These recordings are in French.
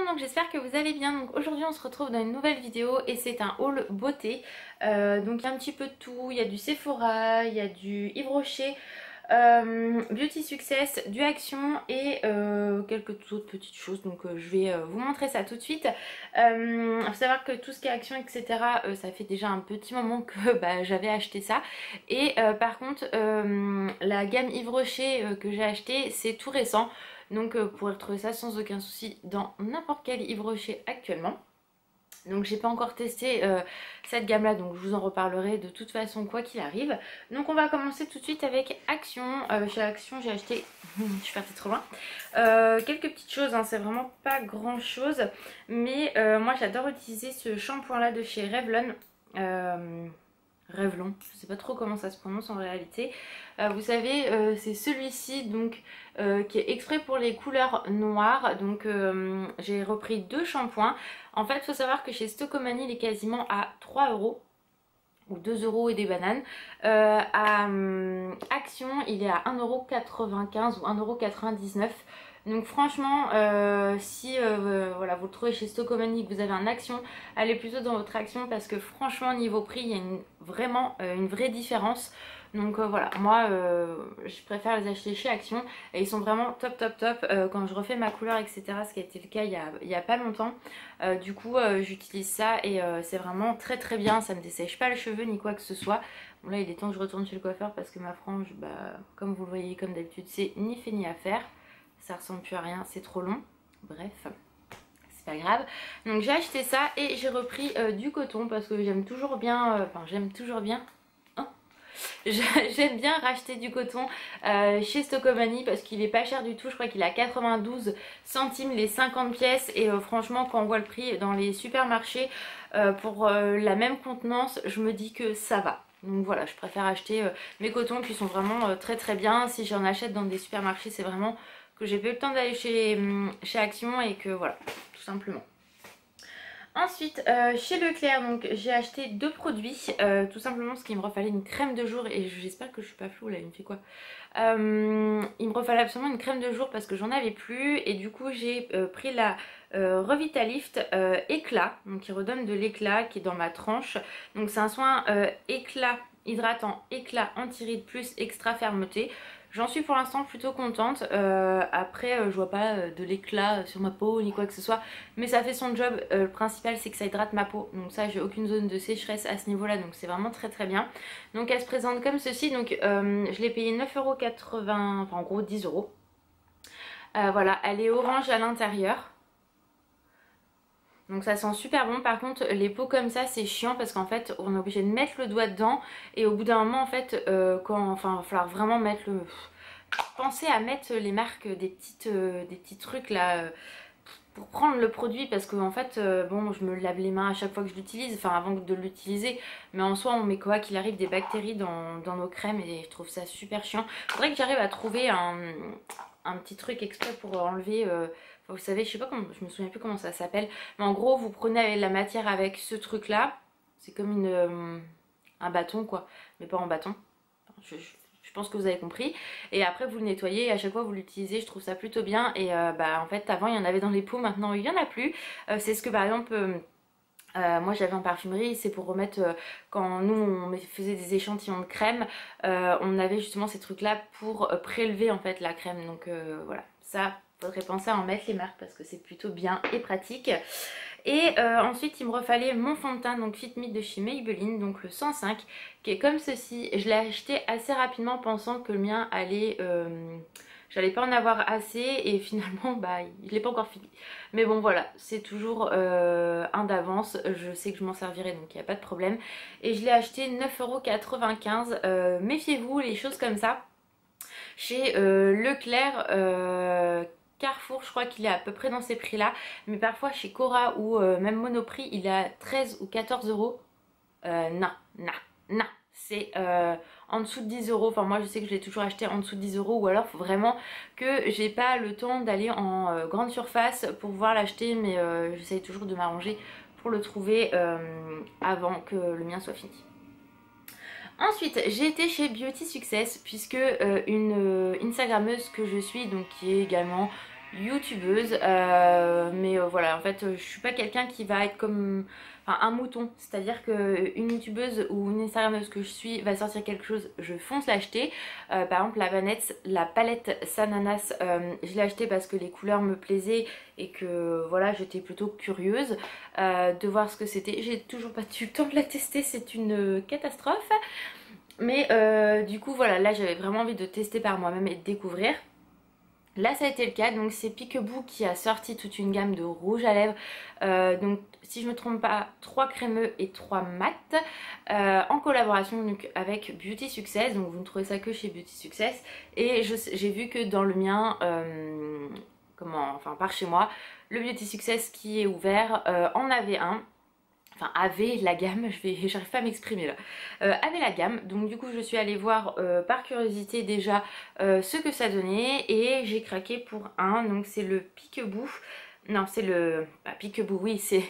donc j'espère que vous allez bien. Donc aujourd'hui on se retrouve dans une nouvelle vidéo et c'est un haul beauté. Donc il y a un petit peu de tout, il y a du Sephora, il y a du Yves Rocher, Beauty Success, du Action et quelques autres petites choses. Donc je vais vous montrer ça tout de suite. Il faut savoir que tout ce qui est Action etc, ça fait déjà un petit moment que j'avais acheté ça. Et par contre la gamme Yves Rocher que j'ai acheté c'est tout récent. Donc vous pourrez retrouver ça sans aucun souci dans n'importe quel Yves Rocher actuellement. Donc j'ai pas encore testé cette gamme là, donc je vous en reparlerai de toute façon quoi qu'il arrive. Donc on va commencer tout de suite avec Action. Chez Action j'ai acheté, je suis partie trop loin, quelques petites choses, hein, c'est vraiment pas grand chose. Mais moi j'adore utiliser ce shampoing là de chez Revlon. Revlon, je sais pas trop comment ça se prononce en réalité. Vous savez c'est celui-ci donc qui est exprès pour les couleurs noires. Donc j'ai repris deux shampoings. En fait il faut savoir que chez Stocomanie il est quasiment à 3 € ou 2 € et des bananes. À Action il est à 1,95 € ou 1,99 €. Donc franchement si voilà, vous le trouvez chez Stocomanie, que vous avez un Action, allez plutôt dans votre Action parce que franchement niveau prix il y a vraiment une vraie différence. Donc voilà, moi je préfère les acheter chez Action et ils sont vraiment top top top. Quand je refais ma couleur etc, ce qui a été le cas il y a pas longtemps, du coup j'utilise ça et c'est vraiment très très bien. Ça ne dessèche pas le cheveu ni quoi que ce soit. Bon là il est temps que je retourne chez le coiffeur parce que ma frange, comme vous le voyez comme d'habitude, c'est ni fait ni à faire. Ça ressemble plus à rien, c'est trop long. Bref, c'est pas grave. Donc j'ai acheté ça et j'ai repris du coton parce que j'aime toujours bien, j'aime bien racheter du coton chez Stocomanie parce qu'il est pas cher du tout. Je crois qu'il est à 92 centimes les 50 pièces et franchement quand on voit le prix dans les supermarchés pour la même contenance, je me dis que ça va. Donc voilà, je préfère acheter mes cotons qui sont vraiment très très bien. Si j'en achète dans des supermarchés, c'est vraiment que j'ai pas eu le temps d'aller chez Action et que voilà, tout simplement. Ensuite chez Leclerc donc j'ai acheté deux produits, tout simplement parce qu'il me refallait une crème de jour et j'espère que je suis pas floue là, il me fait quoi, il me refallait absolument une crème de jour parce que j'en avais plus et du coup j'ai pris la Revitalift éclat, donc qui redonne de l'éclat, qui est dans ma tranche. Donc c'est un soin éclat hydratant, éclat anti-rides plus extra fermeté. J'en suis pour l'instant plutôt contente. Après je vois pas de l'éclat sur ma peau ni quoi que ce soit, mais ça fait son job. Le principal c'est que ça hydrate ma peau, donc ça j'ai aucune zone de sécheresse à ce niveau là, donc c'est vraiment très très bien. Donc elle se présente comme ceci, donc je l'ai payé 9,80 €, enfin en gros 10 €. Voilà, elle est orange à l'intérieur. Donc ça sent super bon. Par contre les pots comme ça c'est chiant parce qu'en fait on est obligé de mettre le doigt dedans et au bout d'un moment en fait il va falloir vraiment mettre le... Pensez à mettre les marques des petits trucs là pour prendre le produit parce que en fait bon je me lave les mains à chaque fois que je l'utilise, enfin avant de l'utiliser, mais en soi on met quoi qu'il arrive des bactéries dans nos crèmes et je trouve ça super chiant. Faudrait que j'arrive à trouver un petit truc exprès pour enlever... vous savez, je sais pas comment, je me souviens plus comment ça s'appelle, mais en gros vous prenez la matière avec ce truc là, c'est comme un bâton quoi, mais pas en bâton, je pense que vous avez compris, et après vous le nettoyez et à chaque fois vous l'utilisez. Je trouve ça plutôt bien et en fait avant il y en avait dans les pots, maintenant il y en a plus. C'est ce que par exemple moi j'avais en parfumerie, c'est pour remettre quand nous on faisait des échantillons de crème, on avait justement ces trucs là pour prélever en fait la crème. Donc voilà, ça faudrait penser à en mettre les marques parce que c'est plutôt bien et pratique. Et ensuite il me refallait mon fond de teint, donc Fit Me de chez Maybelline, donc le 105 qui est comme ceci. Je l'ai acheté assez rapidement pensant que le mien allait... j'allais pas en avoir assez et finalement il n'est pas encore fini. Mais bon voilà, c'est toujours un d'avance, je sais que je m'en servirai donc il n'y a pas de problème. Et je l'ai acheté 9,95 €. Méfiez-vous, les choses comme ça. Chez Leclerc, Carrefour, je crois qu'il est à peu près dans ces prix là. Mais parfois chez Cora ou même Monoprix, il est à 13 ou 14 €. Non. C'est en dessous de 10 €. Enfin moi je sais que je l'ai toujours acheté en dessous de 10 € ou alors il faut vraiment que j'ai pas le temps d'aller en grande surface pour pouvoir l'acheter, mais j'essaye toujours de m'arranger pour le trouver avant que le mien soit fini. Ensuite j'ai été chez Beauty Success puisque une Instagrammeuse que je suis, donc qui est également youtubeuse, mais voilà, en fait je suis pas quelqu'un qui va être comme enfin, un mouton, c'est à dire qu'une youtubeuse ou une instagrammeuse que je suis va sortir quelque chose, je fonce l'acheter. Par exemple la palette Sananas, je l'ai achetée parce que les couleurs me plaisaient et que voilà, j'étais plutôt curieuse de voir ce que c'était. J'ai toujours pas eu le temps de la tester, c'est une catastrophe, mais du coup voilà, là j'avais vraiment envie de tester par moi-même et de découvrir. Là ça a été le cas, donc c'est Peekaboo qui a sorti toute une gamme de rouge à lèvres, donc si je me trompe pas 3 crémeux et 3 mat, en collaboration donc, avec Beauty Success, donc vous ne trouvez ça que chez Beauty Success, et j'ai vu que dans le mien, enfin par chez moi, le Beauty Success qui est ouvert en avait un. Enfin avait la gamme, j'arrive pas à m'exprimer là, avait la gamme, donc du coup je suis allée voir par curiosité déjà ce que ça donnait et j'ai craqué pour un, donc c'est le Peekaboo, non c'est le Peekaboo, oui c'est,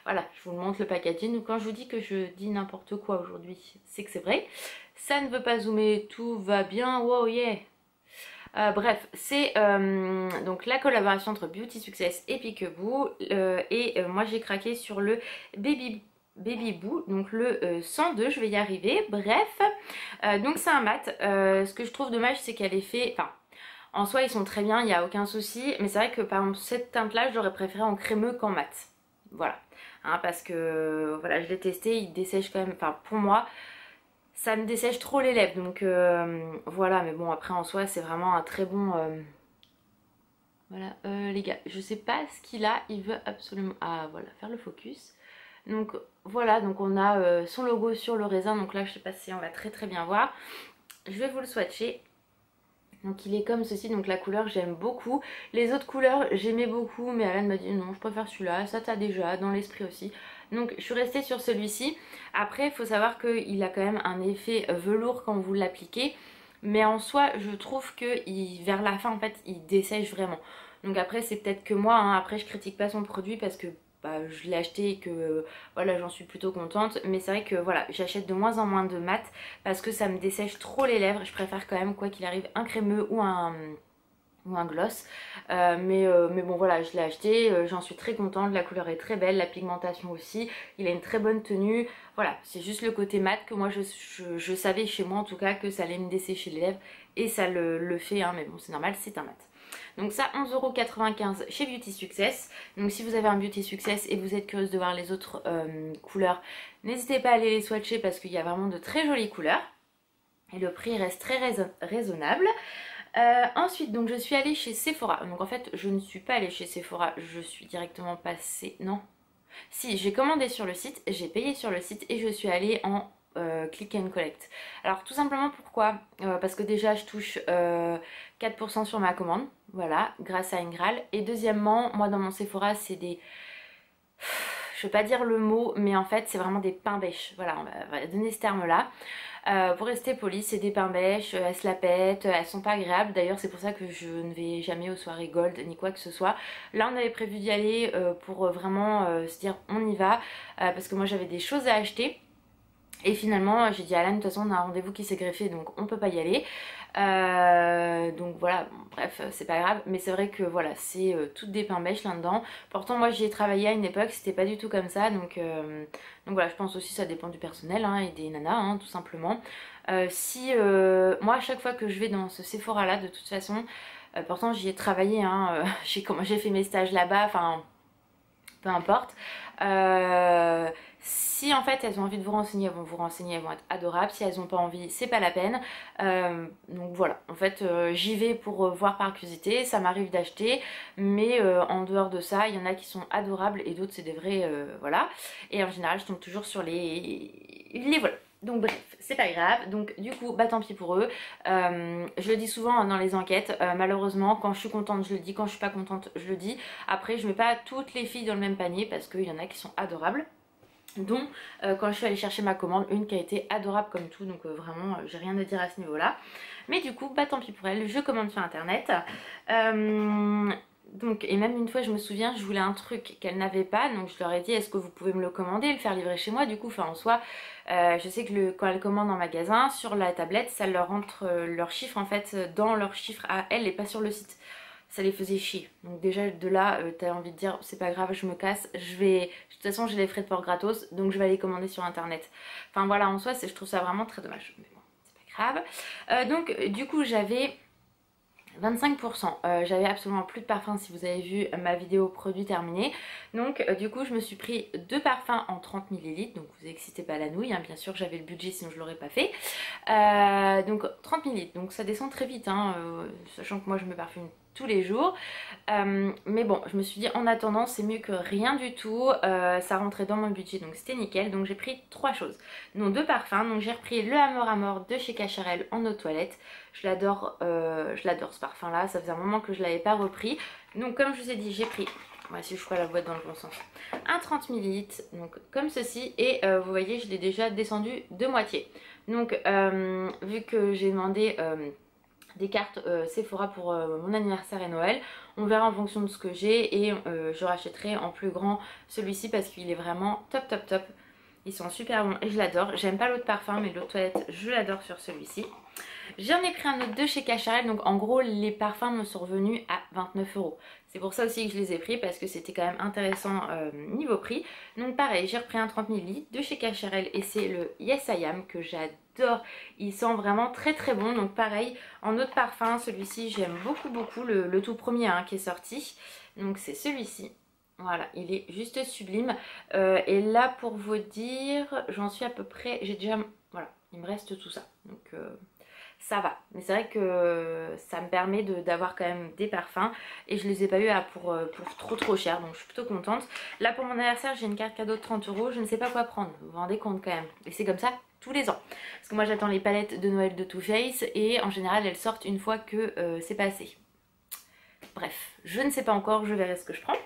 voilà je vous montre le packaging, donc quand je vous dis que je dis n'importe quoi aujourd'hui c'est que c'est vrai, ça ne veut pas zoomer, tout va bien, wow yeah. Bref, c'est donc la collaboration entre Beauty Success et Peekaboo, et moi j'ai craqué sur le Baby Boo, donc le 102, je vais y arriver. Bref, donc c'est un mat. Ce que je trouve dommage, c'est qu'elle est fait, enfin en soi ils sont très bien, il n'y a aucun souci, mais c'est vrai que par exemple cette teinte là j'aurais préféré en crémeux qu'en mat, voilà, hein, parce que voilà je l'ai testé, il dessèche quand même, enfin pour moi ça me dessèche trop les lèvres, donc voilà, mais bon après en soi c'est vraiment un très bon, voilà, les gars, je sais pas ce qu'il a, il veut absolument, ah voilà, faire le focus, donc voilà, donc on a son logo sur le raisin, donc là je sais pas si on va très bien voir, je vais vous le swatcher. Donc il est comme ceci, donc la couleur j'aime beaucoup. Les autres couleurs j'aimais beaucoup, mais Alan m'a dit non je préfère celui-là, ça t'as déjà dans l'esprit aussi. Donc je suis restée sur celui-ci. Après il faut savoir qu'il a quand même un effet velours quand vous l'appliquez. Mais en soi je trouve que vers la fin en fait il dessèche vraiment. Donc après c'est peut-être que moi, hein. Après je critique pas son produit parce que bah, je l'ai acheté et que voilà j'en suis plutôt contente, mais c'est vrai que voilà j'achète de moins en moins de mat parce que ça me dessèche trop les lèvres. Je préfère quand même quoi qu'il arrive un crémeux ou un gloss, mais bon voilà je l'ai acheté, j'en suis très contente, la couleur est très belle, la pigmentation aussi, il a une très bonne tenue, voilà c'est juste le côté mat que moi je savais chez moi en tout cas que ça allait me dessécher les lèvres et ça le fait, hein, mais bon c'est normal, c'est un mat. Donc ça 11,95 € chez Beauty Success. Donc si vous avez un Beauty Success et vous êtes curieuse de voir les autres couleurs, n'hésitez pas à aller les swatcher parce qu'il y a vraiment de très jolies couleurs. Et le prix reste très raisonnable. Ensuite donc je suis allée chez Sephora. Donc en fait je ne suis pas allée chez Sephora, je suis directement passée... Non. Si, j'ai commandé sur le site, j'ai payé sur le site et je suis allée en click and collect. Alors tout simplement pourquoi parce que déjà je touche 4% sur ma commande, voilà, grâce à Ingral. Et deuxièmement, moi dans mon Sephora c'est des... Je vais pas dire le mot, mais en fait c'est vraiment des pains bêches. Voilà, on va donner ce terme là. Pour rester poli, c'est des pains bêches, elles se la pètent, elles sont pas agréables. D'ailleurs c'est pour ça que je ne vais jamais aux soirées gold ni quoi que ce soit. Là on avait prévu d'y aller pour vraiment se dire on y va, parce que moi j'avais des choses à acheter. Et finalement j'ai dit à Alan, de toute façon on a un rendez-vous qui s'est greffé donc on peut pas y aller. Donc voilà, bon, bref c'est pas grave, mais c'est vrai que voilà c'est toutes des pains bêches là-dedans. Pourtant moi j'y ai travaillé à une époque, c'était pas du tout comme ça, donc voilà je pense aussi ça dépend du personnel, hein, et des nanas, hein, tout simplement. Moi à chaque fois que je vais dans ce Sephora là de toute façon, pourtant j'y ai travaillé, hein, j'ai fait mes stages là-bas, enfin peu importe. Si en fait elles ont envie de vous renseigner, elles vont vous renseigner, elles vont être adorables. Si elles n'ont pas envie, c'est pas la peine. Donc voilà, en fait j'y vais pour voir par curiosité, ça m'arrive d'acheter, mais en dehors de ça, il y en a qui sont adorables et d'autres c'est des vrais, voilà. Et en général je tombe toujours sur les voilà. Donc bref, c'est pas grave, donc du coup bah tant pis pour eux. Je le dis souvent, hein, dans les enquêtes, malheureusement quand je suis contente je le dis, quand je suis pas contente je le dis. Après je mets pas toutes les filles dans le même panier parce qu'il y en a qui sont adorables, dont quand je suis allée chercher ma commande, une qui a été adorable comme tout, donc vraiment j'ai rien à dire à ce niveau là. Mais du coup bah tant pis pour elle, je commande sur internet. Donc, et même une fois je me souviens je voulais un truc qu'elle n'avait pas, donc je leur ai dit est-ce que vous pouvez me le commander, le faire livrer chez moi. Du coup enfin en soi je sais que quand elles commandent en magasin, sur la tablette ça leur rentre leur chiffre en fait dans leur chiffre à elles et pas sur le site. ça les faisait chier. Donc déjà de là, t'as envie de dire c'est pas grave, je me casse, de toute façon j'ai les frais de port gratos, donc je vais aller commander sur internet. Enfin voilà, en soi je trouve ça vraiment très dommage, mais bon, c'est pas grave. Donc du coup j'avais 25%. J'avais absolument plus de parfum si vous avez vu ma vidéo produit terminé. Donc du coup je me suis pris 2 parfums en 30 ml. Donc vous excitez pas la nouille, hein. Bien sûr j'avais le budget sinon je l'aurais pas fait. Donc 30 ml, donc ça descend très vite, hein, sachant que moi je me parfume tous les jours. Mais bon, je me suis dit en attendant c'est mieux que rien du tout. Ça rentrait dans mon budget donc c'était nickel. Donc j'ai pris 3 choses. Donc 2 parfums. Donc j'ai repris le Amor Amor de chez Cacharel en eau de toilette. Je l'adore ce parfum là. Ça faisait un moment que je l'avais pas repris. Donc comme je vous ai dit j'ai pris, ouais, si je vois la boîte dans le bon sens, un 30 ml, donc comme ceci. Et vous voyez je l'ai déjà descendu de moitié. Donc vu que j'ai demandé des cartes Sephora pour mon anniversaire et Noël, on verra en fonction de ce que j'ai. Et je rachèterai en plus grand celui-ci parce qu'il est vraiment top top top. Ils sont super bons et je l'adore. J'aime pas l'eau de parfum mais l'eau de toilette je l'adore sur celui-ci. J'en ai pris un autre de chez Cacharel. Donc en gros les parfums me sont revenus à 29 €. C'est pour ça aussi que je les ai pris parce que c'était quand même intéressant niveau prix. Donc pareil, j'ai repris un 30 ml de chez Cacharel et c'est le Yes I Am que j'adore. Il sent vraiment très très bon. Donc pareil, en eau de parfum, celui-ci j'aime beaucoup beaucoup, le tout premier hein, qui est sorti. Donc c'est celui-ci. Voilà, il est juste sublime. Et là pour vous dire, j'en suis à peu près, j'ai déjà, voilà, il me reste tout ça. Donc ça va, mais c'est vrai que ça me permet d'avoir quand même des parfums et je les ai pas eu pour trop cher, donc je suis plutôt contente. Là pour mon anniversaire j'ai une carte cadeau de 30 €, je ne sais pas quoi prendre, vous vous rendez compte quand même. Et c'est comme ça tous les ans, parce que moi j'attends les palettes de Noël de Too Faced et en général elles sortent une fois que c'est passé. Bref, je ne sais pas encore, je verrai ce que je prends.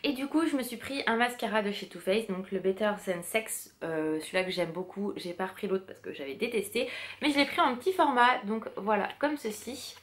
Et du coup je me suis pris un mascara de chez Too Faced, donc le Better Than Sex, celui-là que j'aime beaucoup. J'ai pas repris l'autre parce que j'avais détesté, mais je l'ai pris en petit format, donc voilà, comme ceci.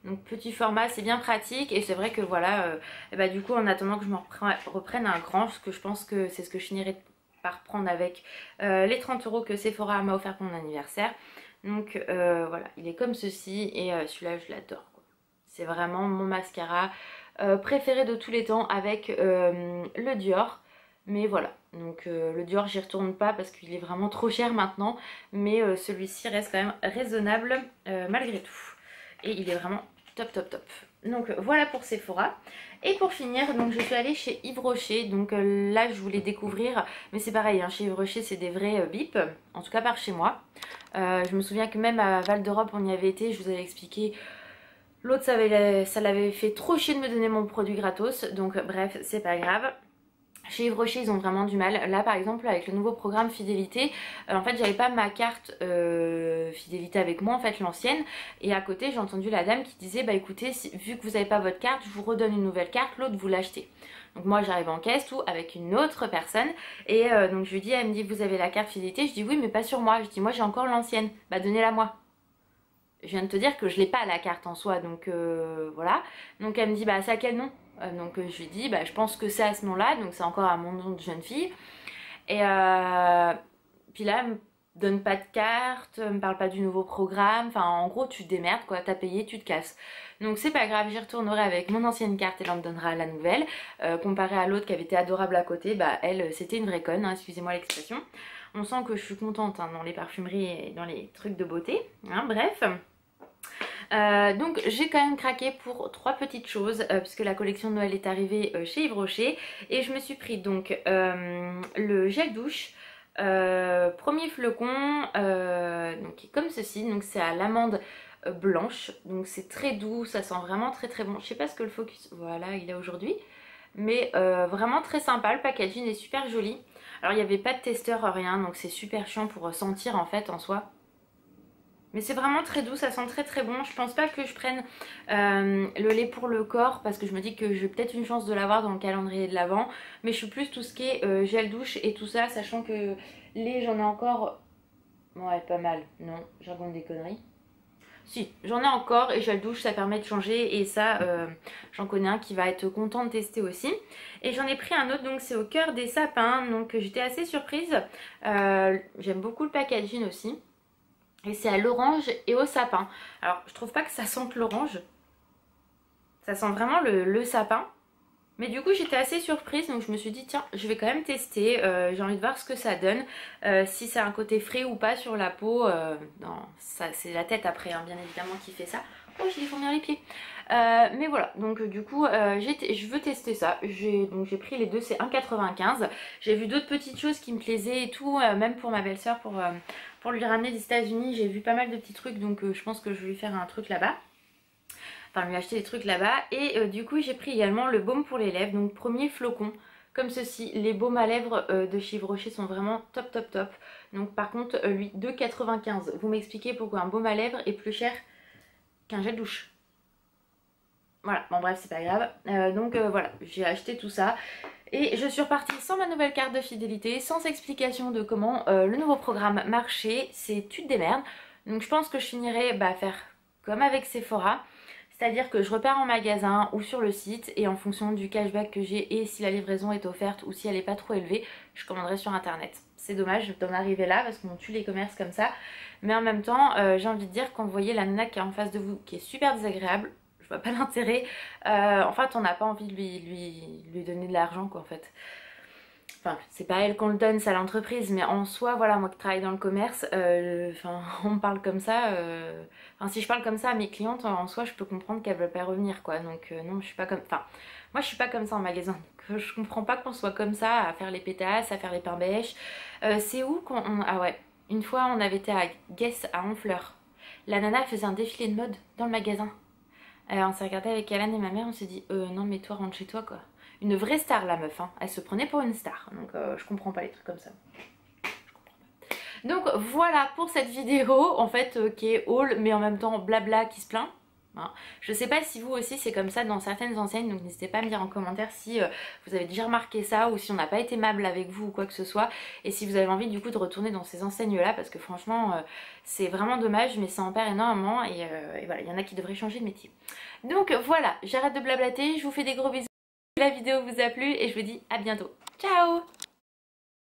Donc petit format, c'est bien pratique et c'est vrai que voilà, bah, du coup en attendant que je me reprenne un grand, parce que je pense que c'est ce que je finirai par prendre avec les 30 € que Sephora m'a offert pour mon anniversaire. Donc voilà, il est comme ceci et celui-là je l'adore. C'est vraiment mon mascara préféré de tous les temps avec le Dior. Mais voilà, donc le Dior j'y retourne pas parce qu'il est vraiment trop cher maintenant. Mais celui-ci reste quand même raisonnable malgré tout. Et il est vraiment top top top. Donc voilà pour Sephora. Et pour finir, donc je suis allée chez Yves Rocher. Donc là je voulais découvrir, mais c'est pareil, hein, chez Yves Rocher c'est des vrais bips. En tout cas par chez moi. Je me souviens que même à Val d'Europe on y avait été, je vous avais expliqué. L'autre ça l'avait fait trop chier de me donner mon produit gratos. Donc bref, c'est pas grave. Chez Yves Rocher ils ont vraiment du mal. Là par exemple avec le nouveau programme fidélité, en fait j'avais pas ma carte fidélité avec moi, en fait l'ancienne. Et à côté j'ai entendu la dame qui disait bah écoutez, vu que vous n'avez pas votre carte, je vous redonne une nouvelle carte, l'autre vous l'achetez. Donc moi j'arrive en caisse tout avec une autre personne. Et donc je lui dis, elle me dit vous avez la carte fidélité, je dis oui mais pas sur moi. Je dis moi j'ai encore l'ancienne, bah donnez-la moi. Je viens de te dire que je l'ai pas la carte en soi, donc voilà. Donc elle me dit bah c'est à quel nom? Donc je lui dis bah je pense que c'est à ce nom là, donc c'est encore à mon nom de jeune fille. Et puis là elle me donne pas de carte, me parle pas du nouveau programme, enfin en gros tu te démerdes quoi, t'as payé, tu te casses. Donc c'est pas grave, j'y retournerai avec mon ancienne carte et elle me donnera la nouvelle. Comparée à l'autre qui avait été adorable à côté, bah elle c'était une vraie conne, hein, excusez-moi l'expression. On sent que je suis contente hein, dans les parfumeries et dans les trucs de beauté, hein, bref. Donc j'ai quand même craqué pour 3 petites choses puisque la collection de Noël est arrivée chez Yves Rocher. Et je me suis pris donc le gel douche premier flocon, donc qui est comme ceci, donc c'est à l'amande blanche, donc c'est très doux, ça sent vraiment très très bon. Je sais pas ce que le focus, voilà il est aujourd'hui, mais vraiment très sympa, le packaging est super joli. Alors il n'y avait pas de testeur, rien, donc c'est super chiant pour sentir en fait en soi. Mais c'est vraiment très doux, ça sent très très bon. Je pense pas que je prenne le lait pour le corps parce que je me dis que j'ai peut-être une chance de l'avoir dans le calendrier de l'Avent. Mais je suis plus tout ce qui est gel douche et tout ça, sachant que lait j'en ai encore... Ouais, pas mal. Non, je raconte des conneries. Si, j'en ai encore et gel douche ça permet de changer et ça j'en connais un qui va être content de tester aussi. Et j'en ai pris un autre, donc c'est au cœur des sapins, donc j'étais assez surprise. J'aime beaucoup le packaging aussi. Et c'est à l'orange et au sapin. Alors je trouve pas que ça sente l'orange. Ça sent vraiment le sapin. Mais du coup j'étais assez surprise, donc je me suis dit tiens je vais quand même tester, j'ai envie de voir ce que ça donne, si ça a un côté frais ou pas sur la peau. Non, ça c'est la tête après hein, bien évidemment qui fait ça. Oh j'ai des fourmis dans les pieds. Mais voilà, donc du coup je veux tester ça. J'ai pris les deux, c'est 1,95. J'ai vu d'autres petites choses qui me plaisaient et tout, même pour ma belle-sœur, pour lui ramener des États-Unis. J'ai vu pas mal de petits trucs, donc je pense que je vais lui faire un truc là-bas. Enfin lui acheter des trucs là-bas. Et du coup j'ai pris également le baume pour les lèvres, donc premier flocon comme ceci. Les baumes à lèvres de chez Yves Rocher sont vraiment top top top. Donc par contre lui 2,95. Vous m'expliquez pourquoi un baume à lèvres est plus cher qu'un gel douche. Voilà, bon bref c'est pas grave. Voilà, j'ai acheté tout ça. Et je suis repartie sans ma nouvelle carte de fidélité, sans explication de comment le nouveau programme marchait. C'est tu te démerdes. Donc je pense que je finirai faire comme avec Sephora. C'est-à-dire que je repars en magasin ou sur le site et en fonction du cashback que j'ai et si la livraison est offerte ou si elle n'est pas trop élevée, je commanderai sur internet. C'est dommage d'en arriver là parce qu'on tue les commerces comme ça. Mais en même temps, j'ai envie de dire quand vous voyez la nana qui est en face de vous qui est super désagréable, je vois pas l'intérêt. En fait, on n'a pas envie de lui donner de l'argent quoi en fait. Enfin, c'est pas elle qu'on le donne, c'est à l'entreprise, mais en soi, voilà, moi qui travaille dans le commerce, on me parle comme ça. Enfin, si je parle comme ça à mes clientes, en soi, je peux comprendre qu'elles veulent pas revenir, quoi. Donc, non, je suis pas comme. Enfin, moi, je suis pas comme ça en magasin. Donc, je comprends pas qu'on soit comme ça, à faire les pétasses, à faire les pains bêches. C'est où qu'on. Ah ouais, une fois, on avait été à Guess à Honfleur. La nana faisait un défilé de mode dans le magasin. On s'est regardé avec Alan et ma mère, on s'est dit, non, mais toi, rentre chez toi, quoi. Une vraie star la meuf, hein. Elle se prenait pour une star. Donc je comprends pas les trucs comme ça. Donc voilà pour cette vidéo en fait qui est haul mais en même temps blabla qui se plaint. Hein. Je sais pas si vous aussi c'est comme ça dans certaines enseignes, donc n'hésitez pas à me dire en commentaire si vous avez déjà remarqué ça ou si on n'a pas été aimable avec vous ou quoi que ce soit, et si vous avez envie du coup de retourner dans ces enseignes là parce que franchement c'est vraiment dommage mais ça en perd énormément et voilà, il y en a qui devraient changer de métier. Donc voilà, j'arrête de blablater, je vous fais des gros bisous. La vidéo vous a plu et je vous dis à bientôt. Ciao!